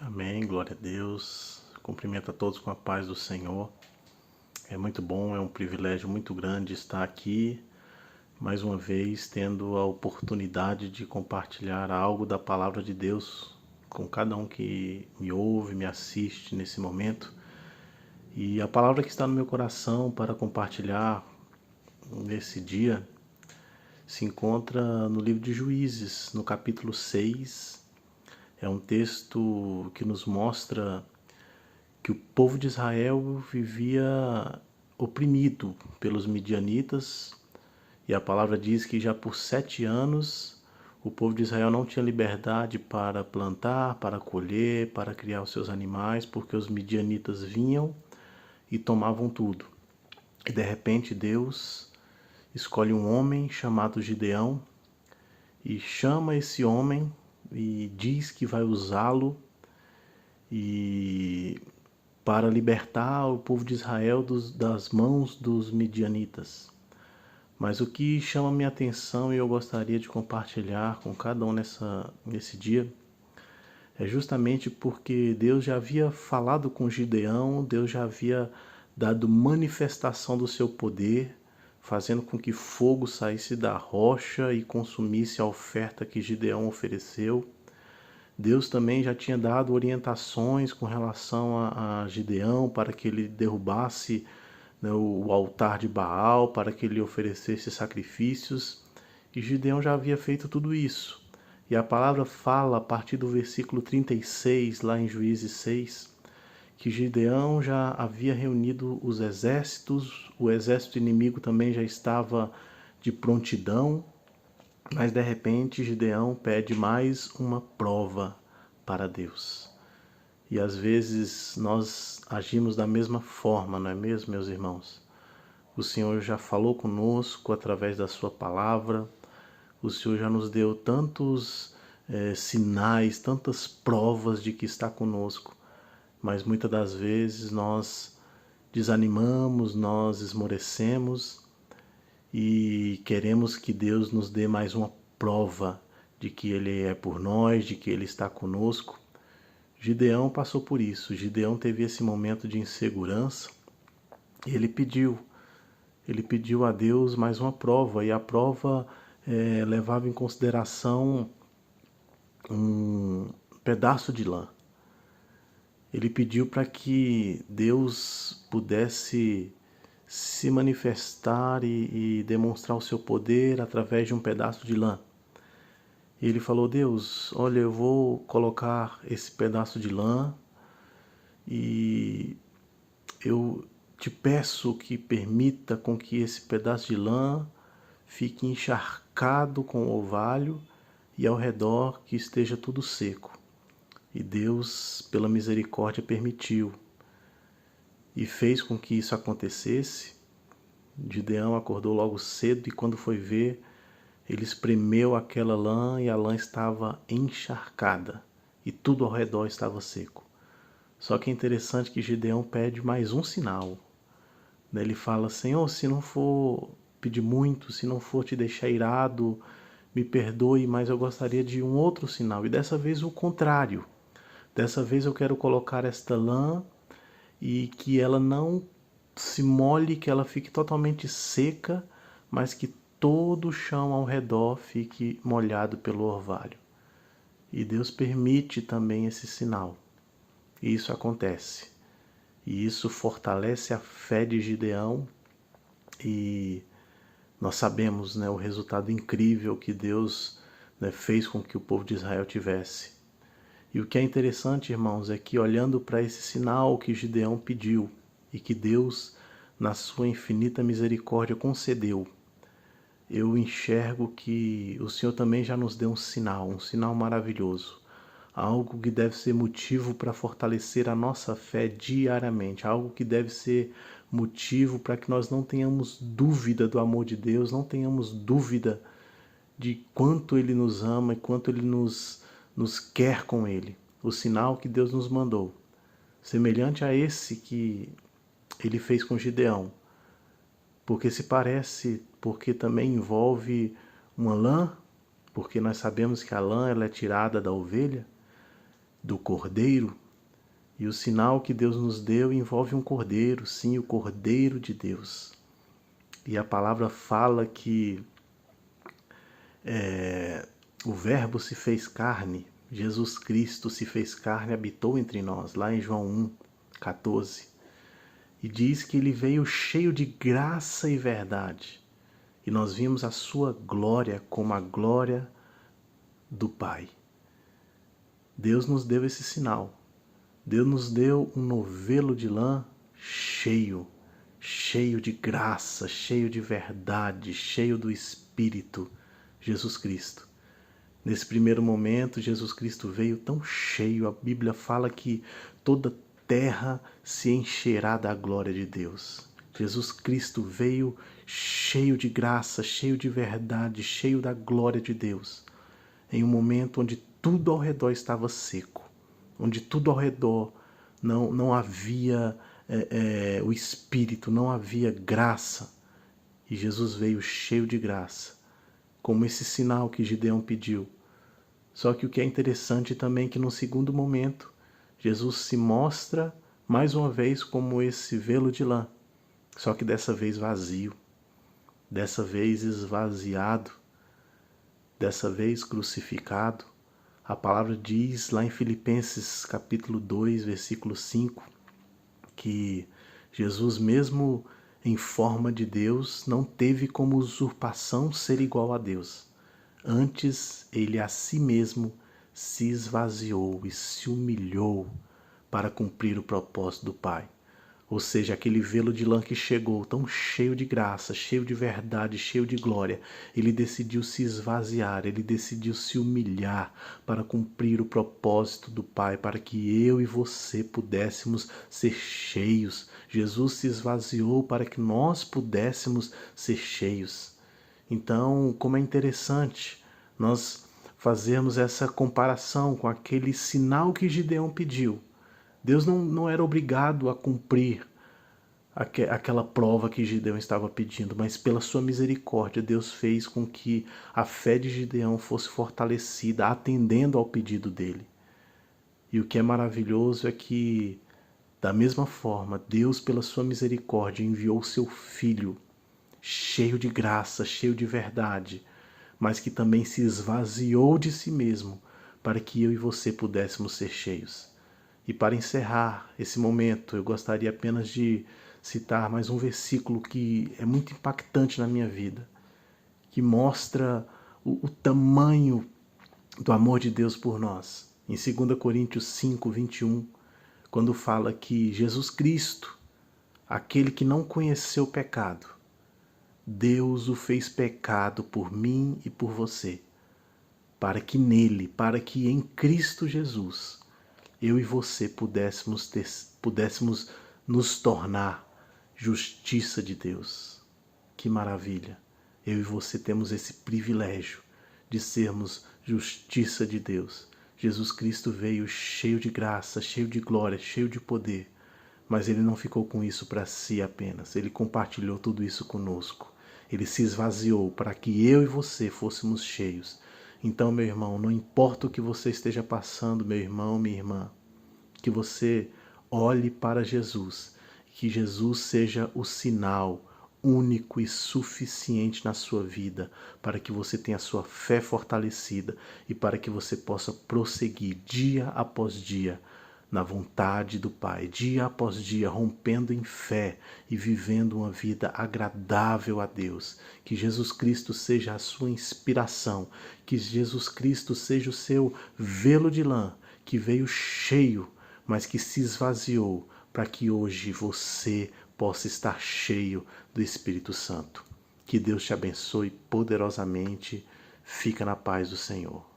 Amém, glória a Deus. Cumprimento a todos com a paz do Senhor. É muito bom, é um privilégio muito grande estar aqui, mais uma vez, tendo a oportunidade de compartilhar algo da palavra de Deus com cada um que me ouve, me assiste nesse momento. E a palavra que está no meu coração para compartilhar nesse dia se encontra no livro de Juízes, no capítulo 6. É um texto que nos mostra que o povo de Israel vivia oprimido pelos midianitas, e a palavra diz que já por 7 anos o povo de Israel não tinha liberdade para plantar, para colher, para criar os seus animais, porque os midianitas vinham e tomavam tudo. E de repente Deus escolhe um homem chamado Gideão e chama esse homem e diz que vai usá-lo e para libertar o povo de Israel das mãos dos midianitas. Mas o que chama minha atenção e eu gostaria de compartilhar com cada um nesse dia é justamente porque Deus já havia falado com Gideão, Deus já havia dado manifestação do seu poder, fazendo com que fogo saísse da rocha e consumisse a oferta que Gideão ofereceu. Deus também já tinha dado orientações com relação a Gideão para que ele derrubasse, né, o altar de Baal, para que ele oferecesse sacrifícios. E Gideão já havia feito tudo isso. E a palavra fala, a partir do versículo 36, lá em Juízes 6, que Gideão já havia reunido os exércitos, o exército inimigo também já estava de prontidão, mas de repente Gideão pede mais uma prova para Deus. E às vezes nós agimos da mesma forma, não é mesmo, meus irmãos? O Senhor já falou conosco através da sua palavra, o Senhor já nos deu tantos sinais, tantas provas de que está conosco, mas muitas das vezes nós desanimamos, nós esmorecemos e queremos que Deus nos dê mais uma prova de que Ele é por nós, de que Ele está conosco. Gideão passou por isso. Gideão teve esse momento de insegurança e ele pediu a Deus mais uma prova, e a prova levava em consideração um pedaço de lã. Ele pediu para que Deus pudesse se manifestar e demonstrar o seu poder através de um pedaço de lã. E ele falou: Deus, olha, eu vou colocar esse pedaço de lã e eu te peço que permita com que esse pedaço de lã fique encharcado com orvalho e ao redor que esteja tudo seco. E Deus, pela misericórdia, permitiu e fez com que isso acontecesse. Gideão acordou logo cedo e quando foi ver, ele espremeu aquela lã e a lã estava encharcada e tudo ao redor estava seco. Só que é interessante que Gideão pede mais um sinal. Ele fala: Senhor, se não for pedir muito, se não for te deixar irado, me perdoe, mas eu gostaria de um outro sinal. E dessa vez o contrário. Dessa vez eu quero colocar esta lã e que ela não se molhe, que ela fique totalmente seca, mas que todo o chão ao redor fique molhado pelo orvalho. E Deus permite também esse sinal. E isso acontece. E isso fortalece a fé de Gideão e nós sabemos, né, o resultado incrível que Deus, né, fez com que o povo de Israel tivesse. E o que é interessante, irmãos, é que olhando para esse sinal que Gideão pediu e que Deus, na sua infinita misericórdia, concedeu, eu enxergo que o Senhor também já nos deu um sinal maravilhoso, algo que deve ser motivo para fortalecer a nossa fé diariamente, algo que deve ser motivo para que nós não tenhamos dúvida do amor de Deus, não tenhamos dúvida de quanto Ele nos ama e quanto Ele nos quer com Ele. O sinal que Deus nos mandou, semelhante a esse que Ele fez com Gideão, porque se parece, porque também envolve uma lã, porque nós sabemos que a lã ela é tirada da ovelha, do Cordeiro, e o sinal que Deus nos deu envolve um cordeiro, sim, o Cordeiro de Deus. E a palavra fala que o Verbo se fez carne, Jesus Cristo se fez carne, habitou entre nós, lá em João 1:14. E diz que ele veio cheio de graça e verdade. E nós vimos a sua glória como a glória do Pai. Deus nos deu esse sinal. Deus nos deu um novelo de lã cheio de graça, cheio de verdade, cheio do Espírito, Jesus Cristo. Nesse primeiro momento, Jesus Cristo veio tão cheio, a Bíblia fala que toda terra se encherá da glória de Deus. Jesus Cristo veio cheio de graça, cheio de verdade, cheio da glória de Deus, em um momento onde tudo ao redor estava seco, onde tudo ao redor não havia o Espírito, não havia graça. E Jesus veio cheio de graça, como esse sinal que Gideão pediu. Só que o que é interessante também é que no segundo momento, Jesus se mostra mais uma vez como esse velo de lã, só que dessa vez vazio, dessa vez esvaziado, dessa vez crucificado. A palavra diz lá em Filipenses capítulo 2, versículo 5, que Jesus, mesmo em forma de Deus, não teve como usurpação ser igual a Deus. Antes, ele a si mesmo se esvaziou e se humilhou para cumprir o propósito do Pai. Ou seja, aquele velo de lã que chegou tão cheio de graça, cheio de verdade, cheio de glória, ele decidiu se esvaziar, ele decidiu se humilhar para cumprir o propósito do Pai, para que eu e você pudéssemos ser cheios. Jesus se esvaziou para que nós pudéssemos ser cheios. Então, como é interessante nós fazermos essa comparação com aquele sinal que Gideão pediu. Deus não era obrigado a cumprir aquela prova que Gideão estava pedindo, mas pela sua misericórdia, Deus fez com que a fé de Gideão fosse fortalecida, atendendo ao pedido dele. E o que é maravilhoso é que, da mesma forma, Deus, pela sua misericórdia, enviou o seu Filho, cheio de graça, cheio de verdade, mas que também se esvaziou de si mesmo, para que eu e você pudéssemos ser cheios. E para encerrar esse momento, eu gostaria apenas de citar mais um versículo que é muito impactante na minha vida, que mostra o tamanho do amor de Deus por nós. Em 2 Coríntios 5:21, quando fala que Jesus Cristo, aquele que não conheceu o pecado, Deus o fez pecado por mim e por você, para que em Cristo Jesus, eu e você pudéssemos nos tornar justiça de Deus. Que maravilha! Eu e você temos esse privilégio de sermos justiça de Deus. Jesus Cristo veio cheio de graça, cheio de glória, cheio de poder, mas ele não ficou com isso para si apenas. Ele compartilhou tudo isso conosco. Ele se esvaziou para que eu e você fôssemos cheios. Então, meu irmão, não importa o que você esteja passando, meu irmão, minha irmã, que você olhe para Jesus, que Jesus seja o sinal único e suficiente na sua vida, para que você tenha a sua fé fortalecida e para que você possa prosseguir dia após dia na vontade do Pai, dia após dia, rompendo em fé e vivendo uma vida agradável a Deus. Que Jesus Cristo seja a sua inspiração, que Jesus Cristo seja o seu velo de lã, que veio cheio, mas que se esvaziou, para que hoje você possa estar cheio do Espírito Santo. Que Deus te abençoe poderosamente. Fica na paz do Senhor.